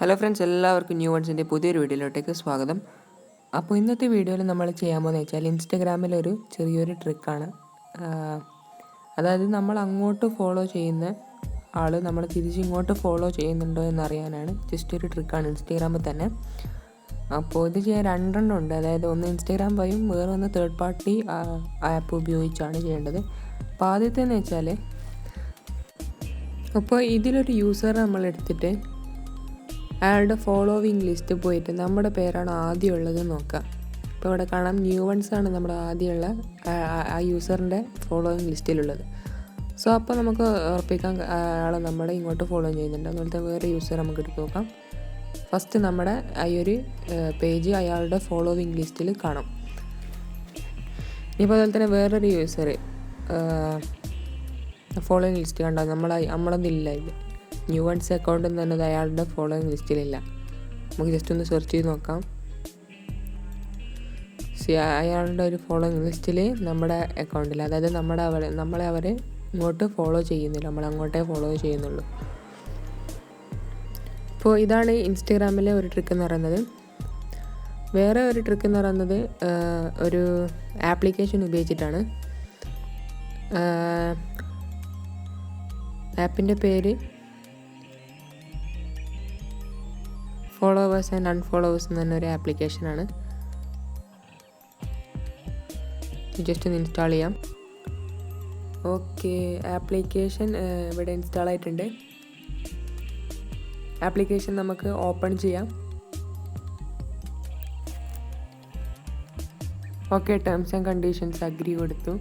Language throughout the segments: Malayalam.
ഹലോ ഫ്രണ്ട്സ്, എല്ലാവർക്കും ന്യൂ വൺസിൻ്റെ പുതിയൊരു വീഡിയോയിലോട്ടേക്ക് സ്വാഗതം. അപ്പോൾ ഇന്നത്തെ വീഡിയോയിൽ നമ്മൾ ചെയ്യാൻ പോകുന്നത് വെച്ചാൽ ഇൻസ്റ്റഗ്രാമിലൊരു ചെറിയൊരു ട്രിക്കാണ്. അതായത് നമ്മൾ അങ്ങോട്ട് ഫോളോ ചെയ്യുന്ന ആൾ നമ്മൾ തിരിച്ചിങ്ങോട്ട് ഫോളോ ചെയ്യുന്നുണ്ടോ എന്നറിയാനാണ്. ജസ്റ്റ് ഒരു ട്രിക്കാണ് ഇൻസ്റ്റഗ്രാമിൽ തന്നെ. അപ്പോൾ ഇത് ചെയ്യാൻ രണ്ടെണ്ണം ഉണ്ട്. അതായത് ഒന്ന് ഇൻസ്റ്റഗ്രാം വഴിയും വേറെ ഒന്ന് തേർഡ് പാർട്ടി ആപ്പ് ഉപയോഗിച്ചാണ് ചെയ്യേണ്ടത്. അപ്പോൾ ആദ്യത്തേന്ന് വെച്ചാൽ, അപ്പോൾ ഇതിലൊരു യൂസർ നമ്മൾ എടുത്തിട്ട് അയാളുടെ ഫോളോവിങ് ലിസ്റ്റ് പോയിട്ട് നമ്മുടെ പേരാണ് ആദ്യം ഉള്ളത് നോക്കുക. ഇപ്പോൾ ഇവിടെ കാണാം ന്യൂ വൺസ് ആണ് നമ്മുടെ ആദ്യമുള്ള ആ യൂസറിൻ്റെ ഫോളോവിങ് ലിസ്റ്റിലുള്ളത്. സോ അപ്പോൾ നമുക്ക് ഉറപ്പിക്കാം അയാളെ നമ്മുടെ ഇങ്ങോട്ട് ഫോളോ ചെയ്യുന്നുണ്ട്. അതുപോലത്തെ വേറെ യൂസർ നമുക്ക് എടുത്ത് നോക്കാം. ഫസ്റ്റ് നമ്മുടെ ഈ ഒരു പേജ് അയാളുടെ ഫോളോവിങ് ലിസ്റ്റിൽ കാണാം. ഇനിയിപ്പോൾ അതുപോലെ തന്നെ വേറൊരു യൂസർ ഫോളോവിങ് ലിസ്റ്റ് കണ്ടാൽ നമ്മളൊന്നില്ല. ഇത് ന്യൂ വൺസ് അക്കൗണ്ട് എന്ന് പറഞ്ഞത് അയാളുടെ ഫോളോയിങ് ലിസ്റ്റിലില്ല. നമുക്ക് ജസ്റ്റ് ഒന്ന് സെർച്ച് ചെയ്ത് നോക്കാം. അയാളുടെ ഒരു ഫോളോയിങ് ലിസ്റ്റിൽ നമ്മുടെ അക്കൗണ്ടിൽ, അതായത് നമ്മളെ അവർ ഇങ്ങോട്ട് ഫോളോ ചെയ്യുന്നില്ല, നമ്മളങ്ങോട്ടേ ഫോളോ ചെയ്യുന്നുള്ളൂ. അപ്പോൾ ഇതാണ് ഇൻസ്റ്റഗ്രാമിലെ ഒരു ട്രിക്ക് എന്ന് പറയുന്നത്. വേറെ ഒരു ട്രിക്ക് എന്ന് പറയുന്നത് ഒരു ആപ്ലിക്കേഷൻ ഉപയോഗിച്ചിട്ടാണ്. ആപ്പിൻ്റെ പേര് ഫോളോവേഴ്സ് ആൻഡ് അൺഫോളോവേഴ്സ് എന്ന് പറഞ്ഞൊരു ആപ്ലിക്കേഷനാണ്. ജസ്റ്റ് ഒന്ന് ഇൻസ്റ്റാൾ ചെയ്യാം. ഓക്കെ, ആപ്ലിക്കേഷൻ ഇവിടെ ഇൻസ്റ്റാൾ ആയിട്ടുണ്ട്. ആപ്ലിക്കേഷൻ നമുക്ക് ഓപ്പൺ ചെയ്യാം. Okay, terms and conditions agree കൊടുത്തു.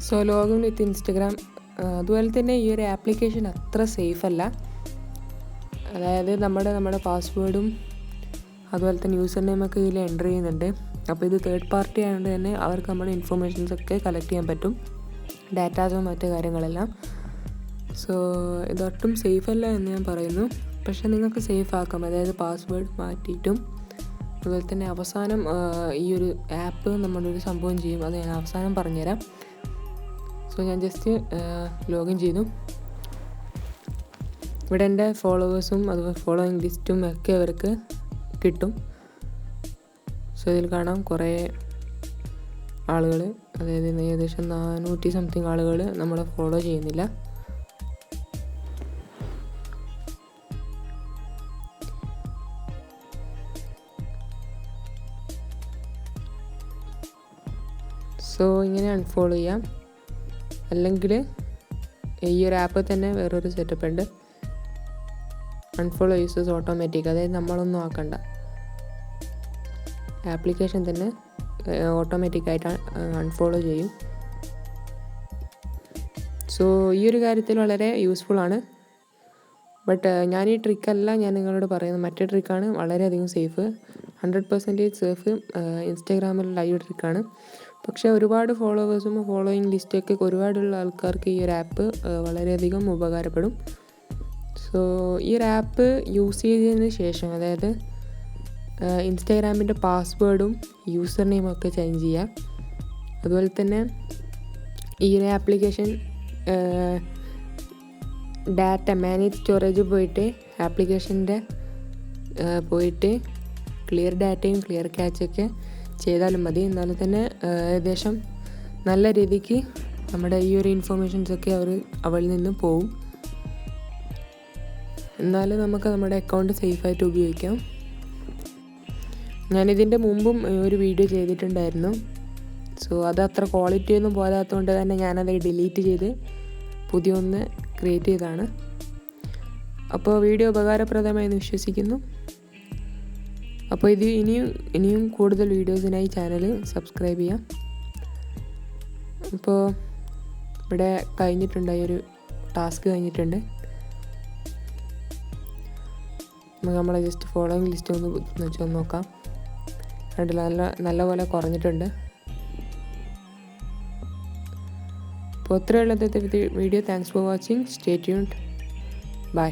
So login with Instagram. അതുപോലെ തന്നെ ഈ ഒരു ആപ്ലിക്കേഷൻ അത്ര സേഫ് അല്ല. അതായത് നമ്മുടെ പാസ്വേഡും അതുപോലെ തന്നെ യൂസർ നെയിമൊക്കെ ഇതിൽ എൻ്റർ ചെയ്യുന്നുണ്ട്. അപ്പോൾ ഇത് തേർഡ് പാർട്ടി ആയതുകൊണ്ട് തന്നെ അവർക്ക് നമ്മുടെ ഇൻഫർമേഷൻസൊക്കെ കളക്ട് ചെയ്യാൻ പറ്റും, ഡാറ്റാസും മറ്റു കാര്യങ്ങളെല്ലാം. സോ ഇതൊട്ടും സേഫ് അല്ല എന്ന് ഞാൻ പറയുന്നു. പക്ഷേ നിങ്ങൾക്ക് സേഫ് ആക്കാം. അതായത് പാസ്വേഡ് മാറ്റിയിട്ടും അതുപോലെ തന്നെ അവസാനം ഈ ഒരു ആപ്പ് നമ്മളൊരു സംഭവം ചെയ്യും. അത് ഞാൻ അവസാനം പറഞ്ഞുതരാം. സോ ഞാൻ ജസ്റ്റ് ലോഗിൻ ചെയ്തു. ഇവിടെ എൻ്റെ ഫോളോവേഴ്സും അതുപോലെ ഫോളോയിങ് ലിസ്റ്റും ഒക്കെ അവർക്ക് കിട്ടും. സോ ഇതിൽ കാണാം കുറേ ആളുകൾ, അതായത് ഏകദേശം 400 സംതിങ് ആളുകൾ നമ്മളെ ഫോളോ ചെയ്യുന്നില്ല. സോ ഇങ്ങനെ അൺഫോളോ ചെയ്യാം. അല്ലെങ്കിൽ ഈ ഒരു ആപ്പ് തന്നെ വേറൊരു സെറ്റപ്പ് ഉണ്ട്, അൺഫോളോ യൂസേഴ്സ് ഓട്ടോമാറ്റിക്. അതായത് നമ്മളൊന്നും ആക്കണ്ട, ആപ്ലിക്കേഷൻ തന്നെ ഓട്ടോമാറ്റിക്കായിട്ട് അൺഫോളോ ചെയ്യും. സോ ഈ ഒരു കാര്യത്തിൽ വളരെ യൂസ്ഫുള്ളാണ്. ബട്ട് ഞാൻ ഈ ട്രിക്കല്ല ഞാൻ നിങ്ങളോട് പറയുന്നത്, മറ്റേ ട്രിക്കാണ് വളരെയധികം സേഫ്, 100% സേഫ് ഇൻസ്റ്റാഗ്രാമിലുള്ള ഈ ട്രിക്കാണ്. പക്ഷേ ഒരുപാട് ഫോളോവേഴ്സും ഫോളോയിങ് ലിസ്റ്റൊക്കെ ഒരുപാടുള്ള ആൾക്കാർക്ക് ഈ ഒരു ആപ്പ് വളരെയധികം ഉപകാരപ്പെടും. സോ ഈ ഒരു ആപ്പ് യൂസ് ചെയ്തതിന് ശേഷം, അതായത് ഇൻസ്റ്റാഗ്രാമിൻ്റെ പാസ്വേഡും യൂസർ നെയിമും ഒക്കെ ചേഞ്ച് ചെയ്യുക. അതുപോലെ തന്നെ ഈ ഒരു ആപ്ലിക്കേഷൻ ഡാറ്റ മാനേജ് സ്റ്റോറേജ് പോയിട്ട് ആപ്ലിക്കേഷൻ്റെ പോയിട്ട് ക്ലിയർ ഡാറ്റയും ക്ലിയർ ക്യാച്ചൊക്കെ ചെയ്താലും മതി. എന്നാലും തന്നെ ഏകദേശം നല്ല രീതിക്ക് നമ്മുടെ ഈ ഒരു ഇൻഫർമേഷൻസൊക്കെ അവരിൽ നിന്ന് പോവും. എന്നാലും നമുക്ക് നമ്മുടെ അക്കൗണ്ട് സേഫായിട്ട് ഉപയോഗിക്കാം. ഞാനിതിൻ്റെ മുമ്പും ഒരു വീഡിയോ ചെയ്തിട്ടുണ്ടായിരുന്നു. സോ അത് അത്ര ക്വാളിറ്റി ഒന്നും പോരാത്തതുകൊണ്ട് തന്നെ ഞാനത് ഡിലീറ്റ് ചെയ്ത് പുതിയൊന്ന് ക്രിയേറ്റ് ചെയ്തതാണ്. അപ്പോൾ വീഡിയോ ഉപകാരപ്രദമായെന്ന് വിശ്വസിക്കുന്നു. അപ്പോൾ ഇത് ഇനിയും കൂടുതൽ വീഡിയോസിനായി ചാനൽ സബ്സ്ക്രൈബ് ചെയ്യാം. ഇപ്പോൾ ഇവിടെ കഴിഞ്ഞിട്ടുണ്ട്, ഈ ഒരു ടാസ്ക് കഴിഞ്ഞിട്ടുണ്ട്. നമുക്ക് നമ്മളെ ജസ്റ്റ് ഫോളോയിങ് ലിസ്റ്റ് ഒന്ന് വെച്ച് നോക്കാം. കണ്ടില്ല, നല്ലപോലെ കുറഞ്ഞിട്ടുണ്ട്. അപ്പോൾ ഇത്രയുള്ള video. Thanks for watching. Stay tuned. By.